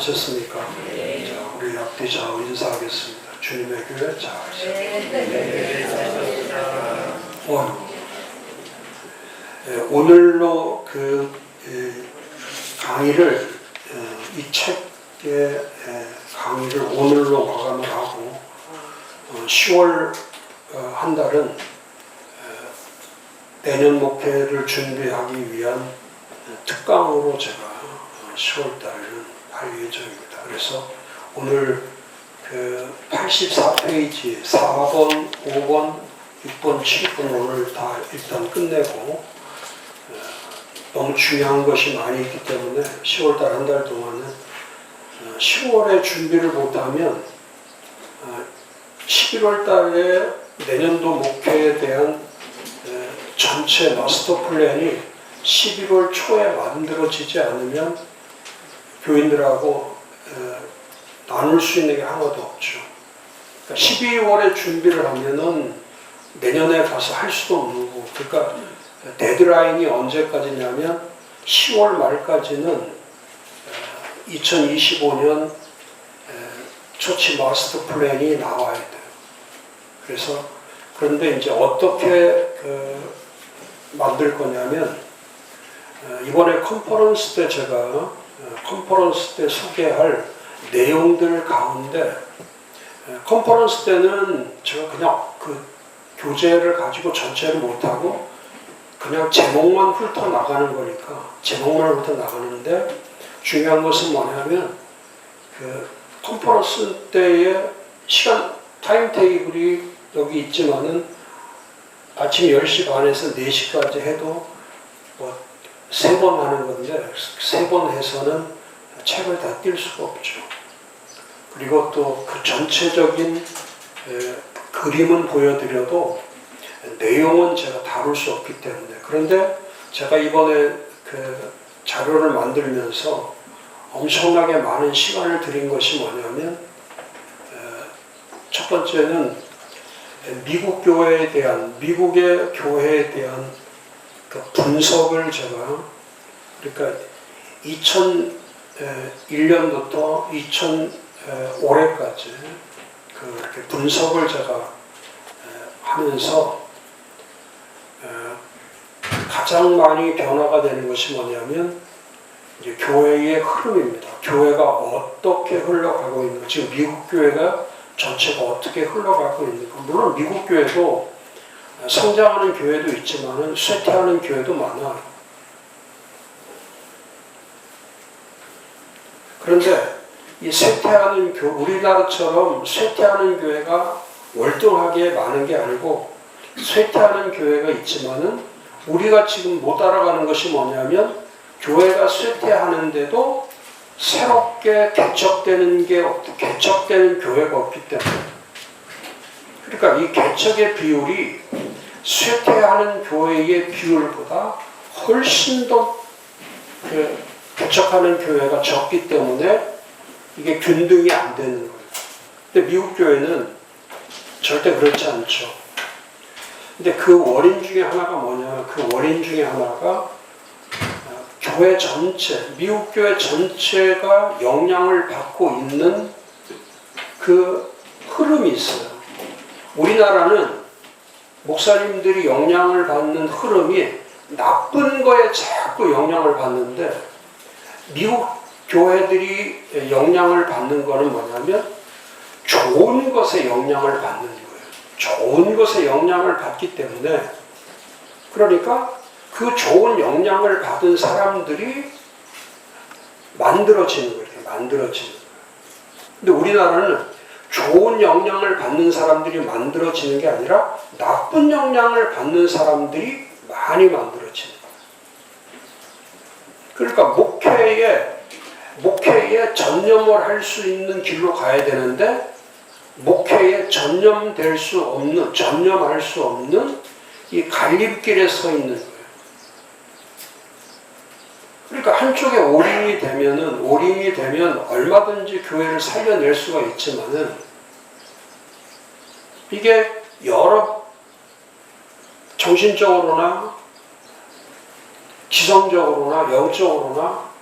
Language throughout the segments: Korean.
하셨습니까? 자, 우리 앞뒤 좌우 인사하겠습니다. 주님의 교회 잘 오늘로 강의를 이 책의 강의를 오늘로 마감을 하고 10월 한 달은 내년 목회를 준비하기 위한 특강으로 제가 10월 달에는 할 예정입니다. 그래서 오늘 84페이지 4번, 5번, 6번, 7번 오늘 다 일단 끝내고 너무 중요한 것이 많이 있기 때문에 10월 달 한 달 동안은 10월에 준비를 못하면 11월 달에 내년도 목회에 대한 전체 마스터 플랜이 11월 초에 만들어지지 않으면 교인들하고 나눌 수 있는 게 하나도 없죠. 그러니까 12월에 준비를 하면은 내년에 가서 할 수도 없는 거고, 그러니까 데드라인이 언제까지냐면 10월 말까지는 2025년 초치 마스터 플랜이 나와야 돼요. 그래서 그런데 이제 어떻게 만들 거냐면 이번에 컨퍼런스 때 제가 컨퍼런스 때 소개할 내용들 가운데 컨퍼런스 때는 제가 그냥 교재를 가지고 전체를 못하고 그냥 제목만 훑어 나가는 거니까 제목만 훑어 나가는데 중요한 것은 뭐냐면 컨퍼런스 때의 시간 타임 테이블이 여기 있지만은 아침 10시 반에서 4시까지 해도 뭐 3번 하는 건데 3번 해서는 책을 다 뛸 수가 없죠. 그리고 또 그 전체적인 그림은 보여드려도 내용은 제가 다룰 수 없기 때문에, 그런데 제가 이번에 자료를 만들면서 엄청나게 많은 시간을 들인 것이 뭐냐면 첫 번째는 미국의 교회에 대한 분석을 제가, 그러니까 2001년부터 2005년까지 이렇게 분석을 제가 하면서 가장 많이 변화가 되는 것이 뭐냐면 이제 교회의 흐름입니다. 교회가 어떻게 흘러가고 있는가, 지금 미국 교회가 전체가 어떻게 흘러가고 있는가. 물론 미국 교회도 성장하는 교회도 있지만 쇠퇴하는 교회도 많아요. 그런데 이 쇠퇴하는 우리나라처럼 쇠퇴하는 교회가 월등하게 많은 게 아니고 쇠퇴하는 교회가 있지만은 우리가 지금 못 알아가는 것이 뭐냐면 교회가 쇠퇴하는데도 새롭게 개척되는 교회가 없기 때문에, 그러니까 이 개척의 비율이 쇠퇴하는 교회의 비율보다 훨씬 더 개척하는 교회가 적기 때문에 이게 균등이 안 되는 거예요. 근데 미국 교회는 절대 그렇지 않죠. 근데 그 원인 중에 하나가 뭐냐, 그 원인 중에 하나가 교회 전체, 미국 교회 전체가 영향을 받고 있는 그 흐름이 있어요. 우리나라는 목사님들이 영향을 받는 흐름이 나쁜 거에 자꾸 영향을 받는데, 미국 교회들이 영향을 받는 거는 뭐냐면 좋은 것에 영향을 받는 거예요. 좋은 것에 영향을 받기 때문에, 그러니까 그 좋은 영향을 받은 사람들이 만들어지는 거예요. 만들어지는 거예요. 근데 우리나라는 좋은 영향을 받는 사람들이 만들어지는 게 아니라 나쁜 영향을 받는 사람들이 많이 만들어지는 거예요. 그러니까 목회에 전념을 할 수 있는 길로 가야 되는데 목회에 전념할 수 없는 이 갈림길에 서 있는 거예요. 그러니까 한쪽에 올인이 되면 얼마든지 교회를 살려낼 수가 있지만은 이게 여러 정신적으로나 지성적으로나 영적으로나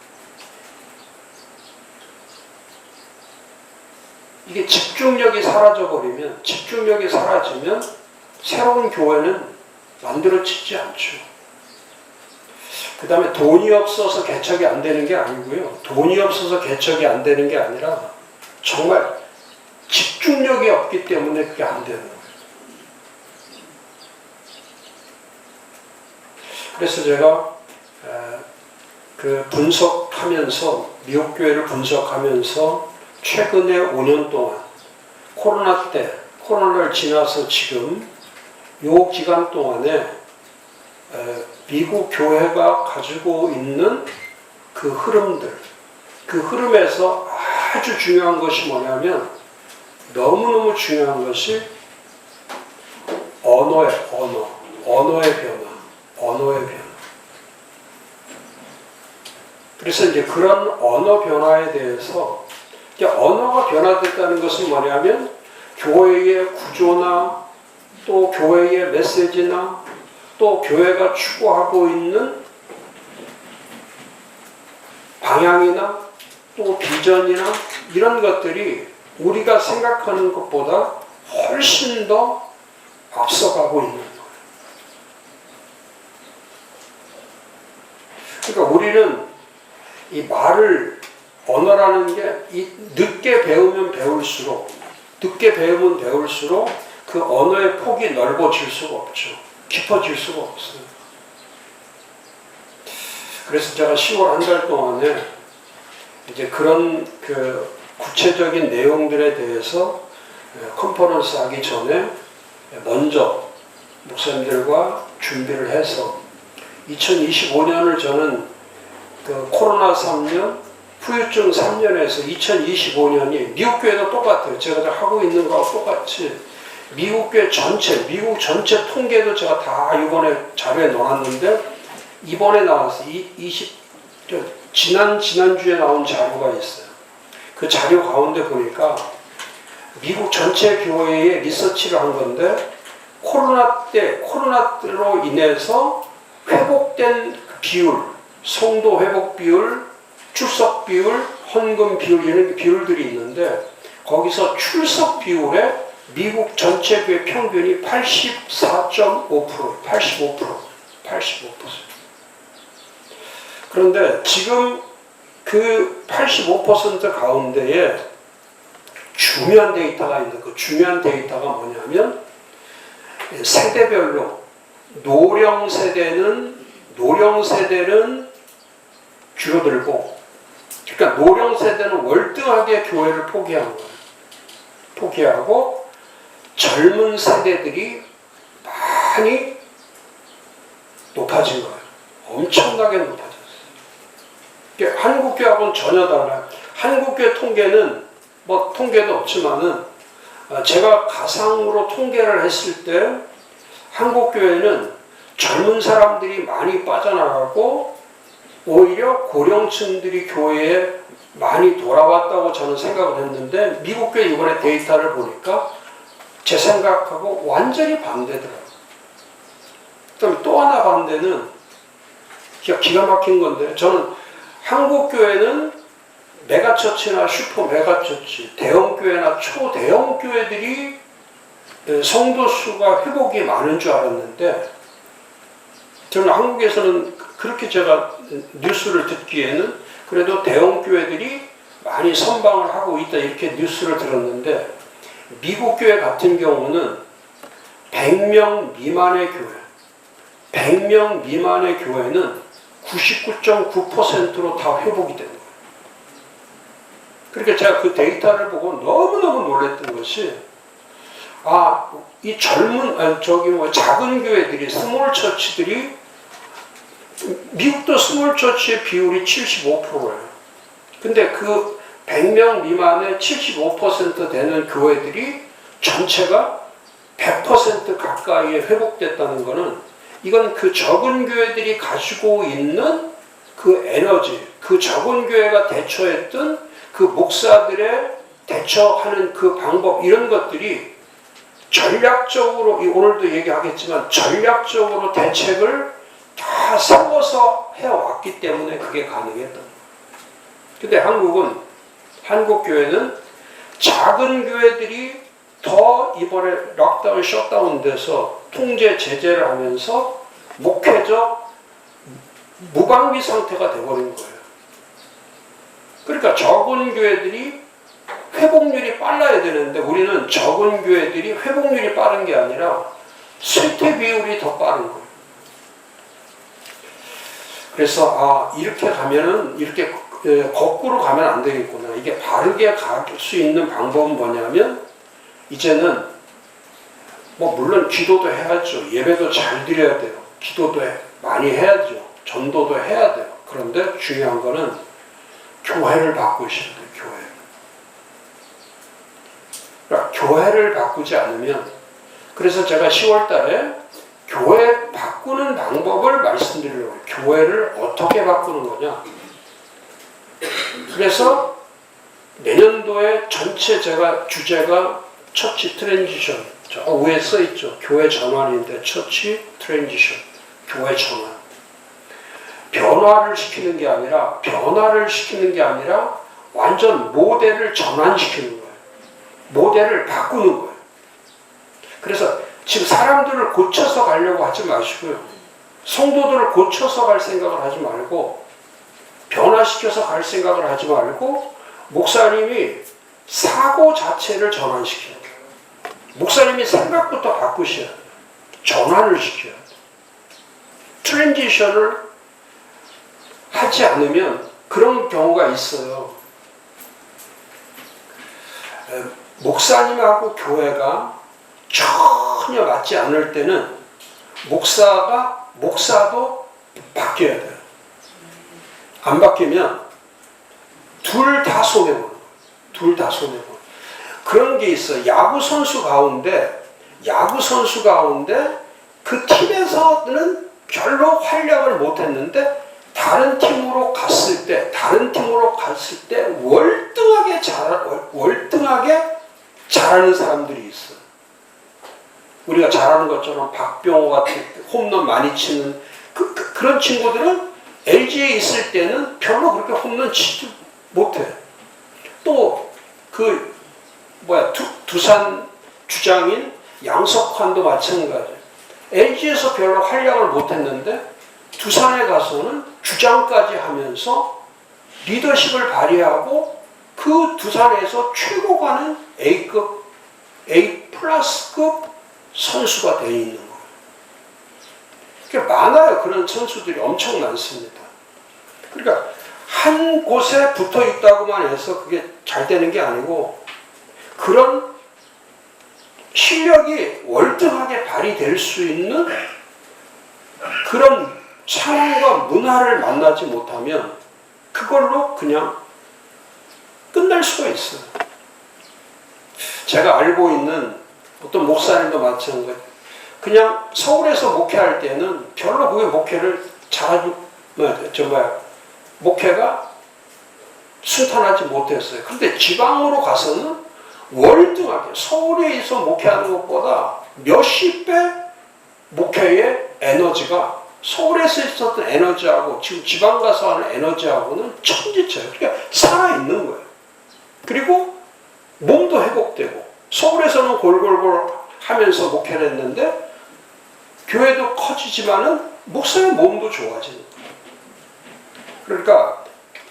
이게 집중력이 사라지면 새로운 교회는 만들어지지 않죠. 그 다음에 돈이 없어서 개척이 안 되는 게 아니고요. 돈이 없어서 개척이 안 되는 게 아니라 정말 집중력이 없기 때문에 그게 안 되는 거예요. 그래서 제가 그 분석하면서 미국 교회를 분석하면서 최근에 5년 동안 코로나를 지나서 지금 요 기간 동안에 미국 교회가 가지고 있는 그 흐름들, 그 흐름에서 아주 중요한 것이 뭐냐면 너무너무 중요한 것이 언어의 변화. 그래서 이제 그런 언어 변화에 대해서 이제 언어가 변화됐다는 것은 뭐냐면 교회의 구조나 또 교회의 메시지나 또 교회가 추구하고 있는 방향이나 또 비전이나 이런 것들이 우리가 생각하는 것보다 훨씬 더 앞서가고 있는 거예요. 그러니까 우리는 이 언어라는 게 늦게 배우면 배울수록 그 언어의 폭이 넓어질 수가 없죠. 깊어질 수가 없어요. 그래서 제가 10월 한 달 동안에 이제 그런 그 구체적인 내용들에 대해서 컨퍼런스 하기 전에 먼저 목사님들과 준비를 해서 2025년을 저는 그 코로나 3년, 후유증 3년에서 2025년이 미국 교회도 똑같아요. 제가 하고 있는 거하고 똑같이 미국 전체 통계도 제가 다 이번에 자료에 넣어놨는데 이번에 나왔어요. 지난주에 나온 자료가 있어요. 그 자료 가운데 보니까 미국 전체 교회에 리서치를 한 건데 코로나로 인해서 회복된 비율, 성도 회복 비율, 출석 비율, 헌금 비율 이런 비율들이 있는데 거기서 출석 비율에 미국 전체 교회 평균이 84.5%, 85%. 그런데 지금 그 85% 가운데에 중요한 데이터가 있는데 그 중요한 데이터가 뭐냐면 세대별로 노령 세대는 줄어들고, 그러니까 노령 세대는 월등하게 교회를 포기한 거예요. 포기하고 젊은 세대들이 많이 높아진 거예요. 엄청나게 높아졌어요. 한국교회하고는 전혀 달라요. 한국교회 통계는 뭐 통계도 없지만은 제가 가상으로 통계를 했을 때 한국교회는 젊은 사람들이 많이 빠져나가고 오히려 고령층들이 교회에 많이 돌아왔다고 저는 생각을 했는데 미국 교회 이번에 데이터를 보니까 제 생각하고 완전히 반대더라고요. 그럼 또 하나 반대는 기가 막힌 건데 저는 한국교회는 메가처치나 슈퍼 메가처치, 대형교회나 초대형 교회들이 성도 수가 회복이 많은 줄 알았는데 저는 한국에서는 그렇게 제가 뉴스를 듣기에는 그래도 대형 교회들이 많이 선방을 하고 있다 이렇게 뉴스를 들었는데 미국 교회 같은 경우는 100명 미만의 교회는 99.9%로 다 회복이 된 거예요. 그러니까 제가 그 데이터를 보고 너무너무 놀랐던 것이 이 작은 교회들이 스몰 처치들이 미국도 스몰 처치의 비율이 75%예요. 근데 그 100명 미만의 75% 되는 교회들이 전체가 100% 가까이에 회복됐다는 것은 이건 그 적은 교회들이 가지고 있는 그 에너지, 그 적은 교회가 대처했던 그 목사들의 대처하는 그 방법 이런 것들이 전략적으로 오늘도 얘기하겠지만 전략적으로 대책을 다 세워서 해왔기 때문에 그게 가능했던 거예요. 근데 한국 교회는 작은 교회들이 더 이번에 락다운, 셧다운 돼서 통제 제재를 하면서 목회적 무방비 상태가 돼버린 거예요. 그러니까 적은 교회들이 회복률이 빨라야 되는데 우리는 적은 교회들이 회복률이 빠른 게 아니라 쇠퇴 비율이 더 빠른 거예요. 그래서 이렇게 가면은 이렇게 거꾸로 가면 안 되겠구나. 이게 바르게 갈 수 있는 방법은 뭐냐면 이제는 뭐 물론 기도도 해야죠. 예배도 잘 드려야 돼요. 기도도 많이 해야죠. 전도도 해야 돼요. 그런데 중요한 거는 교회를 바꾸셔야 돼요. 교회. 그러니까 교회를 바꾸지 않으면 그래서 제가 10월 달에 교회 바꾸는 방법을 말씀드리려고 해요. 교회를 어떻게 바꾸는 거냐. 그래서 내년도에 전체 제가 주제가 처치 트랜지션. 저 위에 써있죠. 교회 전환인데 처치 트랜지션. 교회 전환. 변화를 시키는 게 아니라 완전 모델을 전환시키는 거예요. 모델을 바꾸는 거예요. 그래서 지금 사람들을 고쳐서 가려고 하지 마시고요. 성도들을 고쳐서 갈 생각을 하지 말고 변화시켜서 갈 생각을 하지 말고 목사님이 사고 자체를 전환시키는 거예요. 목사님이 생각부터 바꾸셔야 돼요. 전환을 시켜야 돼요. 트랜지션을 하지 않으면 그런 경우가 있어요. 목사님하고 교회가 전혀 맞지 않을 때는 목사도 바뀌어야 돼요. 안 바뀌면 둘 다 손해보는 거예요. 둘 다 손해보는 거예요. 그런 게 있어요. 야구 선수 가운데 그 팀에서는 별로 활약을 못했는데 다른 팀으로 갔을 때 월등하게 잘하는 사람들이 있어요. 우리가 잘하는 것처럼 박병호 같은 홈런 많이 치는 그런 친구들은 LG에 있을 때는 별로 그렇게 홈런 치지 못해. 또 두산 주장인 양석환도 마찬가지예요. LG에서 별로 활약을 못했는데 두산에 가서는 주장까지 하면서 리더십을 발휘하고 그 두산에서 최고 가는 A급, A 플러스급 선수가 되어 있는 거예요. 그러니까 많아요. 그런 선수들이 엄청 많습니다. 그러니까 한 곳에 붙어 있다고만 해서 그게 잘 되는 게 아니고 그런 실력이 월등하게 발휘될 수 있는 그런 상황과 문화를 만나지 못하면 그걸로 그냥 끝날 수가 있어요. 제가 알고 있는 어떤 목사님도 마찬가지. 그냥 서울에서 목회할 때는 별로 그게 목회를 목회가 순탄하지 못했어요. 그런데 지방으로 가서는 월등하게 서울에서 목회하는 것보다 몇십 배 목회의 에너지가 서울에서 있었던 에너지하고 지금 지방 가서 하는 에너지하고는 천지차예요. 그러니까 살아있는 거예요. 그리고 몸도 회복되고 서울에서는 골골골 하면서 목회를 했는데 교회도 커지지만은 목사의 몸도 좋아지는 거예요. 그러니까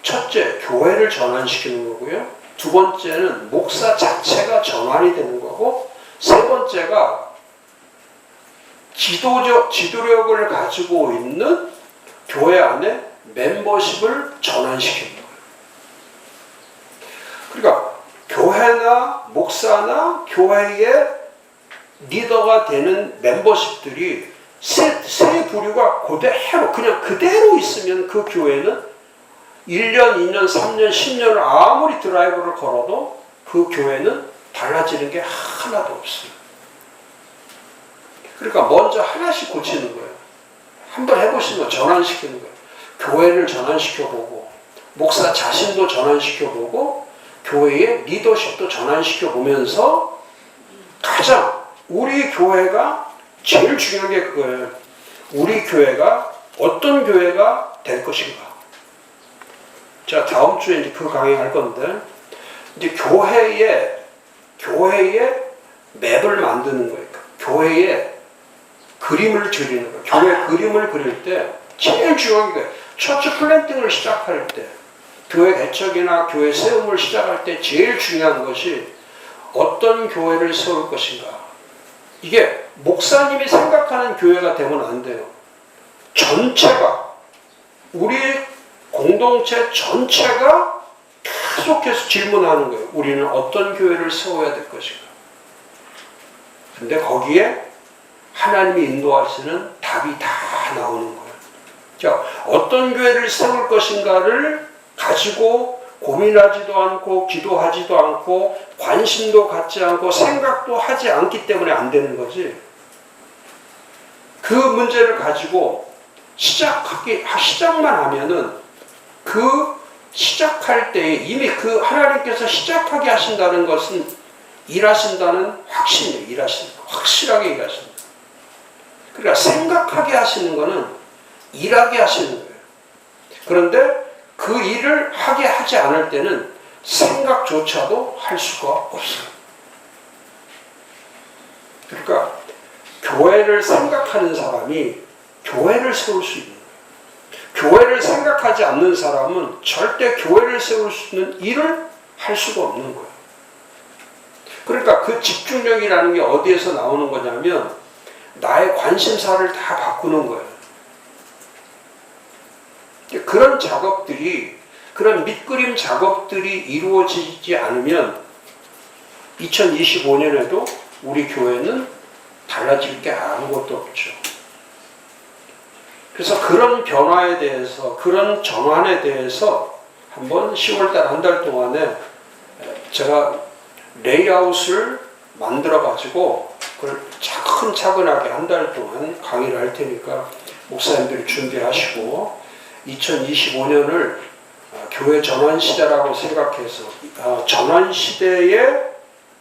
첫째, 교회를 전환시키는 거고요. 두 번째는 목사 자체가 전환이 되는 거고 세 번째가 지도력을 가지고 있는 교회 안에 멤버십을 전환시키는 거예요. 그러니까 교회나 목사나 교회의 리더가 되는 멤버십들이 세 부류가 그대로 있으면 그 교회는 1년, 2년, 3년, 10년을 아무리 드라이브를 걸어도 그 교회는 달라지는 게 하나도 없어요. 그러니까 먼저 하나씩 고치는 거예요. 한번 해보시면 전환시키는 거예요. 교회를 전환시켜보고 목사 자신도 전환시켜보고 교회의 리더십도 전환시켜보면서 가장 우리 교회가 제일 중요한 게 그거예요. 우리 교회가 어떤 교회가 될 것인가. 제가 다음 주에 이제 그 강의할 건데 이제 교회의 교회의 맵을 만드는 거예요. 교회의 그림을 그리는 거예요. 교회 그림을 그릴 때 제일 중요한 게 처치 플랜팅을 시작할 때, 교회 개척이나 교회 세움을 시작할 때 제일 중요한 것이 어떤 교회를 세울 것인가. 이게 목사님이 생각하는 교회가 되면 안 돼요. 전체가, 우리 공동체 전체가 계속해서 질문하는 거예요. 우리는 어떤 교회를 세워야 될 것인가. 근데 거기에 하나님이 인도하시는 답이 다 나오는 거예요. 자, 어떤 교회를 세울 것인가를 가지고 고민하지도 않고 기도하지도 않고 관심도 갖지 않고 생각도 하지 않기 때문에 안 되는 거지. 그 문제를 가지고 시작만 하면은 그 시작할 때에 이미 그 하나님께서 시작하게 하신다는 것은 일하신다는 확신이에요. 확실하게 일하신다. 그러니까 생각하게 하시는 것은 일하게 하시는 거예요. 그런데 그 일을 하게 하지 않을 때는 생각조차도 할 수가 없어요. 그러니까 교회를 생각하는 사람이 교회를 세울 수 있는 거예요. 교회를 생각하지 않는 사람은 절대 교회를 세울 수 있는 일을 할 수가 없는 거예요. 그러니까 그 집중력이라는 게 어디에서 나오는 거냐면 나의 관심사를 다 바꾸는 거예요. 그런 작업들이, 그런 밑그림 작업들이 이루어지지 않으면 2025년에도 우리 교회는 달라질 게 아무것도 없죠. 그래서 그런 변화에 대해서, 그런 전환에 대해서 한번 10월달 한 달 동안에 제가 레이아웃을 만들어 가지고 그걸 차근차근하게 한 달 동안 강의를 할 테니까 목사님들이 준비하시고 2025년을 교회 전환 시대라고 생각해서 전환 시대에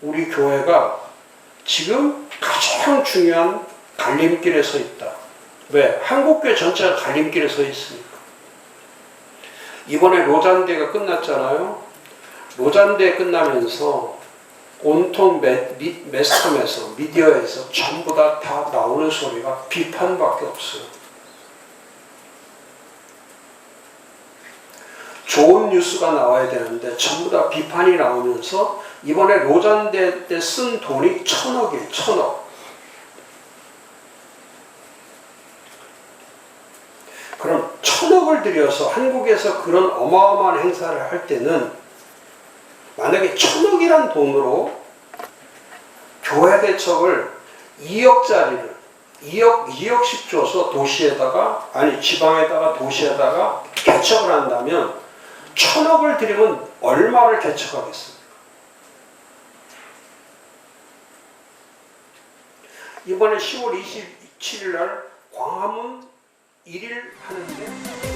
우리 교회가 지금 가장 중요한 갈림길에 서 있다. 왜? 한국교회 전체가 갈림길에 서 있으니까. 이번에 로잔대가 끝났잖아요. 로잔대 끝나면서 온통 매스컴에서, 미디어에서 전부 다 나오는 소리가 비판밖에 없어요. 좋은 뉴스가 나와야 되는데 전부 다 비판이 나오면서 이번에 로잔대 때 쓴 돈이 1,000억이에요. 1,000억. 그럼 1,000억을 들여서 한국에서 그런 어마어마한 행사를 할 때는 만약에 1,000억이란 돈으로 교회 개척을 2억짜리를 2억씩 줘서 도시에다가, 아니 지방에다가 도시에다가 개척을 한다면 1,000억을 들이면 얼마를 개척하겠습니까? 이번에 10월 27일 날 광화문 1일 하는데